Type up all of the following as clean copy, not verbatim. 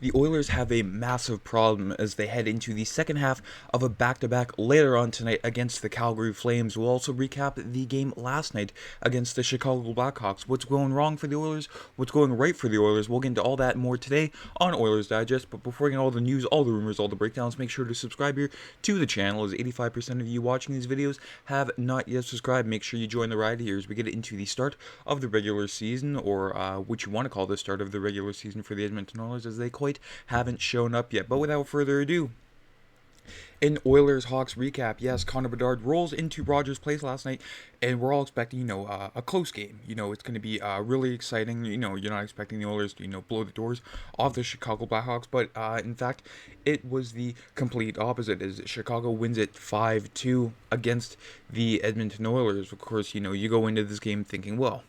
The Oilers have a massive problem as they head into the second half of a back-to-back later on tonight against the Calgary Flames. We'll also recap the game last night against the Chicago Blackhawks. What's going wrong for the Oilers? What's going right for the Oilers? We'll get into all that and more today on Oilers Digest. But before we get all the news, all the rumors, all the breakdowns, make sure to subscribe here to the channel, as 85% of you watching these videos have not yet subscribed. Make sure you join the ride here as we get into the start of the regular season, or what you want to call the start of the regular season for the Edmonton Oilers, as they quite haven't shown up yet. But without further ado, an Oilers-Hawks recap. Yes, Connor McDavid rolls into Rogers Place last night, and we're all expecting, a close game. It's going to be really exciting. You're not expecting the Oilers to, blow the doors off the Chicago Blackhawks, but in fact, it was the complete opposite, as Chicago wins it 5-2 against the Edmonton Oilers. Of course, you go into this game thinking, well,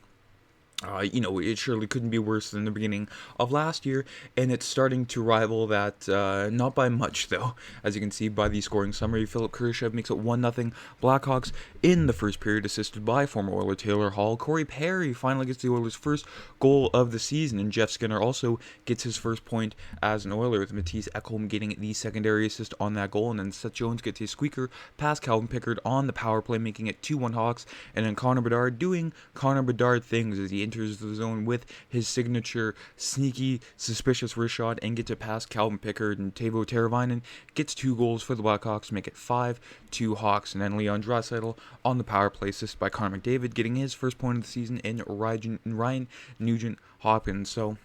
it surely couldn't be worse than the beginning of last year, and it's starting to rival that, not by much, though. As you can see by the scoring summary, Philip Kurashev makes it 1-0 Blackhawks in the first period, assisted by former Oiler Taylor Hall. Corey Perry finally gets the Oilers' first goal of the season, and Jeff Skinner also gets his first point as an Oiler, with Matisse Ekholm getting the secondary assist on that goal, and then Seth Jones gets a squeaker past Calvin Pickard on the power play, making it 2-1 Hawks, and then Connor Bedard doing Connor Bedard things as he enters the zone with his signature sneaky, suspicious wrist shot and gets it past Calvin Pickard, and Teuvo Teravainen gets 2 goals for the Blackhawks to make it 5-2 Hawks, and then Leon Draisaitl on the power play, assist by Connor McDavid, getting his first point of the season in Ryan Nugent-Hopkins. So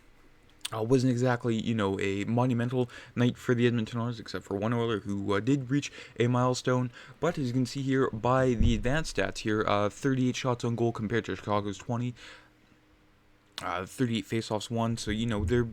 wasn't exactly, a monumental night for the Edmonton Oilers, except for one Oiler who did reach a milestone. But as you can see here by the advanced stats here, 38 shots on goal compared to Chicago's 20. 38 faceoffs won, so they're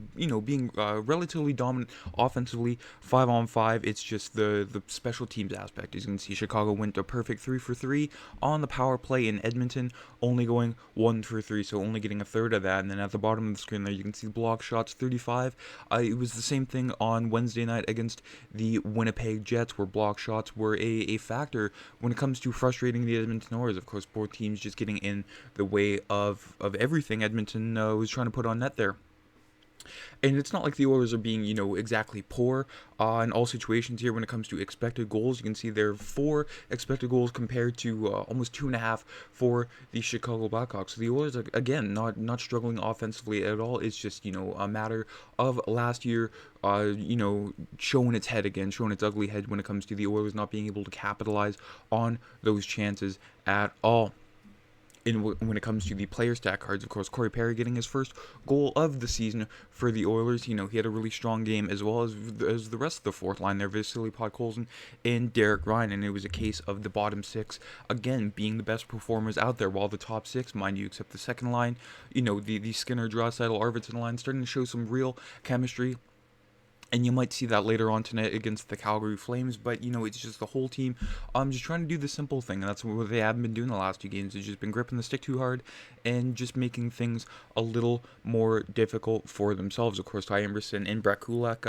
being relatively dominant offensively, 5-on-5. It's just the special teams aspect. As you can see, Chicago went a perfect 3 for 3 on the power play, in Edmonton only going 1 for 3, so only getting a third of that. And then at the bottom of the screen there, you can see block shots 35. It was the same thing on Wednesday night against the Winnipeg Jets, where block shots were a factor when it comes to frustrating the Edmonton Oilers. Of course, both teams just getting in the way of everything Edmonton was trying to put on net there. And it's not like the Oilers are being, exactly poor in all situations here when it comes to expected goals. You can see there are 4 expected goals compared to almost 2.5 for the Chicago Blackhawks. So the Oilers are, again, not struggling offensively at all. It's just, a matter of last year, showing its head again, showing its ugly head when it comes to the Oilers not being able to capitalize on those chances at all. When it comes to the player stat cards, of course, Corey Perry getting his first goal of the season for the Oilers. He had a really strong game, as well as the rest of the fourth line there, Vasily Podkolzin and Derek Ryan, and it was a case of the bottom 6, again, being the best performers out there, while the top 6, mind you, except the second line, the Skinner, Draisaitl, Arvidsson line, starting to show some real chemistry. And you might see that later on tonight against the Calgary Flames, but, it's just the whole team just trying to do the simple thing, and that's what they haven't been doing the last 2 games. It's just been gripping the stick too hard and just making things a little more difficult for themselves. Of course, Ty Emberson and Brett Kulak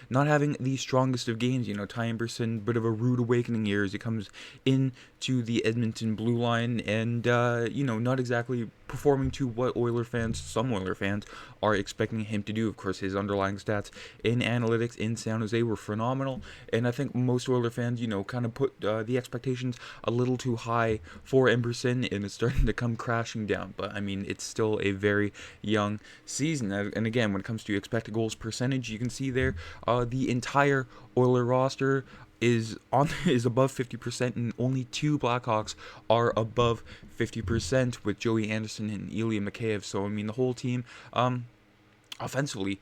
not having the strongest of games. Ty Emberson, bit of a rude awakening here as he comes into the Edmonton blue line, and, not exactly performing to what some Oiler fans are expecting him to do. Of course, his underlying stats in analytics in San Jose were phenomenal, and I think most Oiler fans, kind of put the expectations a little too high for Emberson, and it's starting to come crashing down. But, it's still a very young season, and again, when it comes to expected goals percentage, you can see there the entire Oiler roster is above 50%, and only 2 Blackhawks are above 50%, with Joey Anderson and Ilya Mikheyev. So the whole team, offensively,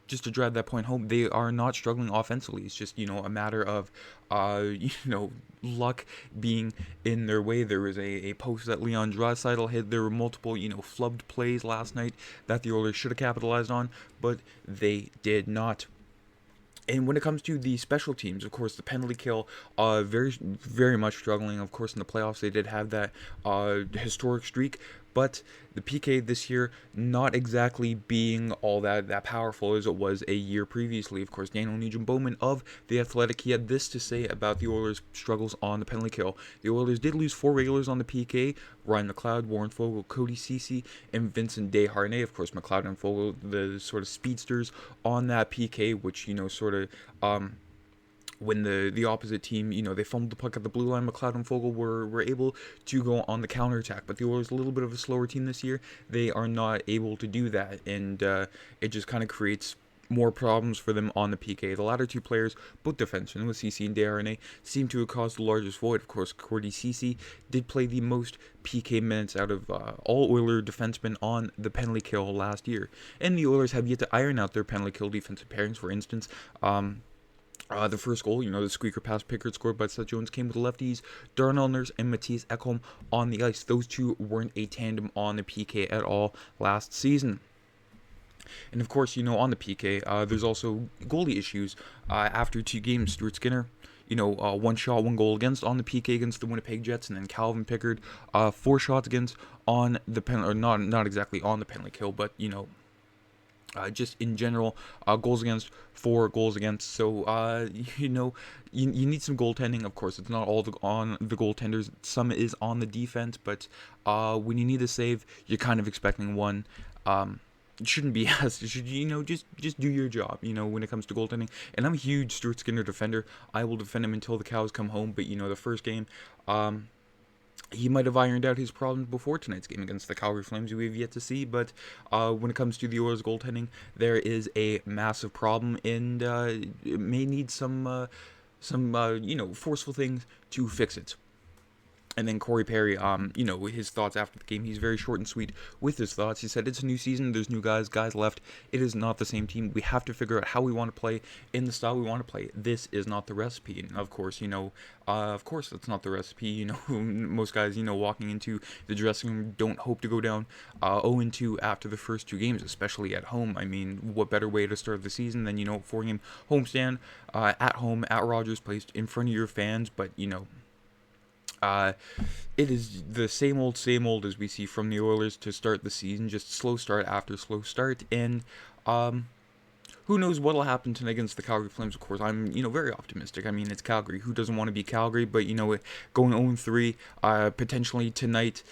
just to drive that point home, they are not struggling offensively. It's just a matter of luck being in their way. There was a post that Leon Draisaitl hit. There were multiple flubbed plays last night that the Oilers should have capitalized on, but they did not. And when it comes to the special teams, of course, the penalty kill, very, very much struggling. Of course, in the playoffs, they did have that historic streak, but the PK this year not exactly being all that powerful as it was a year previously. Of course, Daniel Nugent-Bowman of The Athletic, he had this to say about the Oilers' struggles on the penalty kill. The Oilers did lose 4 regulars on the PK: Ryan McLeod, Warren Foegele, Cody Ceci, and Vincent Desharnais. Of course, McLeod and Foegele, the sort of speedsters on that PK, which, sort of when the opposite team, they fumbled the puck at the blue line, McLeod and Foegele were able to go on the counterattack. But the Oilers, a little bit of a slower team this year, they are not able to do that, and it just kind of creates more problems for them on the PK. The latter two players, both defensemen, with Ceci and Desharnais, seem to have caused the largest void. Of course, Cody Ceci did play the most PK minutes out of all Oiler defensemen on the penalty kill last year. And the Oilers have yet to iron out their penalty kill defensive pairings. For instance, the first goal, the squeaker pass Pickard scored by Seth Jones, came with lefties Darnell Nurse and Mattias Ekholm on the ice. Those two weren't a tandem on the PK at all last season. And of course, on the PK, there's also goalie issues. After 2 games, Stuart Skinner, 1 shot, 1 goal against on the PK against the Winnipeg Jets, and then Calvin Pickard, 4 shots against on the penalty, or not exactly on the penalty kill, but just in general, goals against, 4 goals against. So, you need some goaltending. Of course, it's not all on the goaltenders. Some is on the defense, but when you need a save, you're kind of expecting one. It shouldn't be as, just do your job, when it comes to goaltending. And I'm a huge Stuart Skinner defender. I will defend him until the cows come home. But, the first game, he might have ironed out his problems before tonight's game against the Calgary Flames. We have yet to see, but when it comes to the Oilers goaltending, there is a massive problem, and it may need some forceful things to fix it. And then Corey Perry, his thoughts after the game, he's very short and sweet with his thoughts. He said, it's a new season, there's new guys left. It is not the same team. We have to figure out how we want to play in the style we want to play. This is not the recipe. And of course, that's not the recipe. Most guys, walking into the dressing room don't hope to go down 0-2 after the first 2 games, especially at home. I mean, what better way to start the season than, 4-game homestand at home at Rogers Place in front of your fans, but, it is the same old as we see from the Oilers to start the season, just slow start after slow start, and who knows what will happen tonight against the Calgary Flames. Of course, I'm, very optimistic. I mean, it's Calgary. Who doesn't want to be Calgary? But, going 0-3 potentially tonight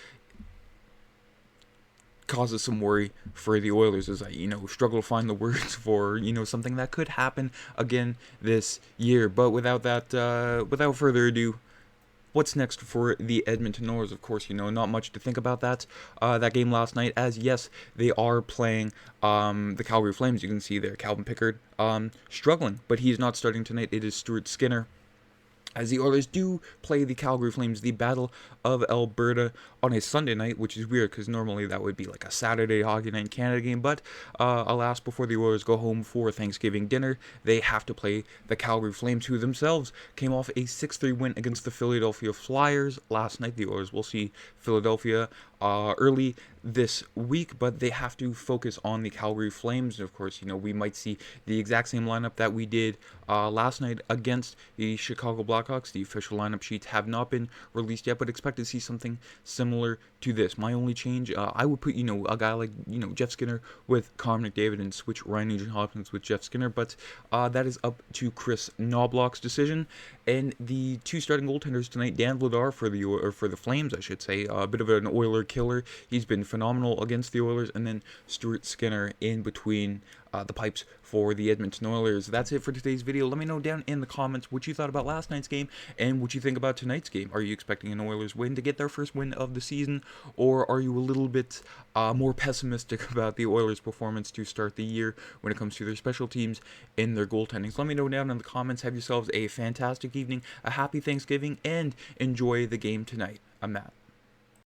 causes some worry for the Oilers as I, struggle to find the words for, something that could happen again this year. But without further ado, what's next for the Edmonton Oilers? Of course, not much to think about that game last night, as yes, they are playing the Calgary Flames. You can see there, Calvin Pickard struggling, but he's not starting tonight. It is Stuart Skinner, as the Oilers do play the Calgary Flames, the Battle of Alberta, on a Sunday night, which is weird because normally that would be like a Saturday Hockey Night in Canada game. But alas, before the Oilers go home for Thanksgiving dinner, they have to play the Calgary Flames, who themselves came off a 6-3 win against the Philadelphia Flyers last night. The Oilers will see Philadelphia early this week, but they have to focus on the Calgary Flames. And of course, we might see the exact same lineup that we did last night against the Chicago Blackhawks. The official lineup sheets have not been released yet, but expect to see something similar to this. My only change, I would put, a guy like, Jeff Skinner with Connor McDavid and switch Ryan Nugent-Hopkins with Jeff Skinner, but that is up to Kris Knoblauch's decision. And the 2 starting goaltenders tonight, Dan Vladar for the Flames, I should say, a bit of an Oiler killer. He's been phenomenal against the Oilers, and then Stuart Skinner in between the pipes for the Edmonton Oilers. That's it for today's video. Let me know down in the comments what you thought about last night's game and what you think about tonight's game. Are you expecting an Oilers win to get their first win of the season, or are you a little bit more pessimistic about the Oilers' performance to start the year when it comes to their special teams and their goaltending? So let me know down in the comments. Have yourselves a fantastic evening, a happy Thanksgiving, and enjoy the game tonight. I'm Matt.